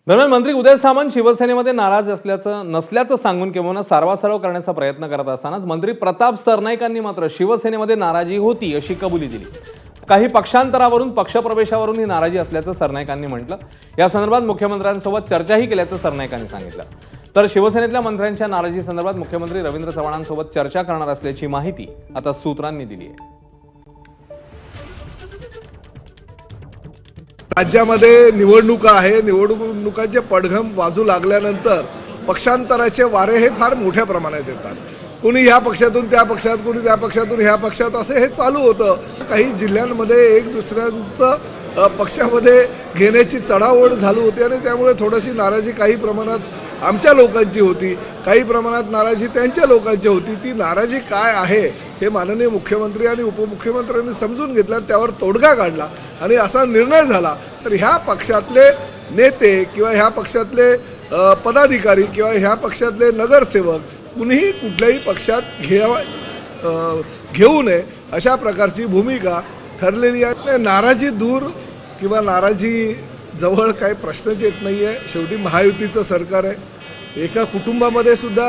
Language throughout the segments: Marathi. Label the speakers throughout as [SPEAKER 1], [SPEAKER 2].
[SPEAKER 1] दरम्यान मंत्री उदय सामंत शिवसेनेमध्ये नाराज नसल्याचं सांगून किंवा सारवासारव करण्याचा प्रयत्न करत असतानाच मंत्री प्रताप सरनाईकांनी मात्र शिवसेनेमध्ये नाराजी होती अशी कबुली दिली। काही पक्षांतरावरून पक्षप्रवेशावरून ही नाराजी असल्याचं सरनाईकांनी म्हटलं। या संदर्भात मुख्यमंत्र्यांसोबत चर्चाही केल्याचं सरनाईकांनी सांगितलं। तर शिवसेनेतल्या मंत्र्यांच्या नाराजी संदर्भात मुख्यमंत्री रवींद्र चव्हाणांसोबत चर्चा करणार असल्याची माहिती आता सूत्रांनी दिली आहे।
[SPEAKER 2] राज्यामध्ये निवडणुका आहे, निवडणुकांचे पडघम वाजू लागल्यानंतर पक्षांतराचे वारे हे फार मोठ्या प्रमाणात येतात। कोणी ह्या पक्षातून त्या पक्षात, कोणी त्या पक्षातून ह्या पक्षात, असे हे चालू होतं। काही जिल्ह्यांमध्ये एक दुसऱ्यांचं पक्षामध्ये घेण्याची चढाओढ झाली होती आणि त्यामुळे थोडीशी नाराजी काही प्रमाणात आमच्या लोकांची होती, काही प्रमाणात नाराजी त्यांच्या लोकांची होती। ती नाराजी काय आहे हे माननीय मुख्यमंत्री आणि उपमुख्यमंत्र्यांनी समजून घेतलं, त्यावर तोडगा काढला आणि असा निर्णय झाला। तर ह्या पक्षातले नेते किंवा ह्या पक्षातले पदाधिकारी किंवा ह्या पक्षातले नगरसेवक कुणीही कुठल्याही पक्षात घेऊ नये अशा प्रकारची भूमिका ठरलेली आहे। नाराजी दूर किंवा नाराजी जवळ काही प्रश्नच येत नाहीये। शेवटी महायुतीचं सरकार आहे। एका कुटुंबामध्ये सुद्धा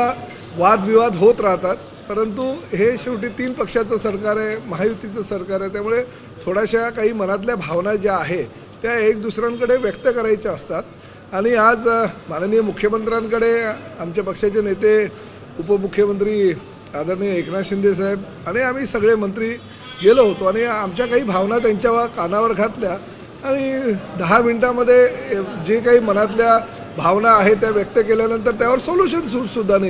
[SPEAKER 2] वादविवाद होत राहतात, परंतु हे शेवटी 3 पक्षाचं सरकार आहे, महायुतीचं सरकार आहे। त्यामुळे थोड्याशा काही मनातल्या भावना ज्या आहेत त्या एक दुसऱ्यांकडे व्यक्त करायच्या असतात आणि आज माननीय मुख्यमंत्र्यांकडे आमच्या पक्षाचे नेते उपमुख्यमंत्री आदरणीय एकनाथ शिंदे साहेब आणि आम्ही सगळे मंत्री गेलो होतो आणि आमच्या काही भावना त्यांच्या कानावर घातल्या आणि 10 मिनिटांमध्ये जे काही मनातल्या भावना आहेत त्या व्यक्त केल्यानंतर त्यावर सोल्युशन सुद्धा नाही।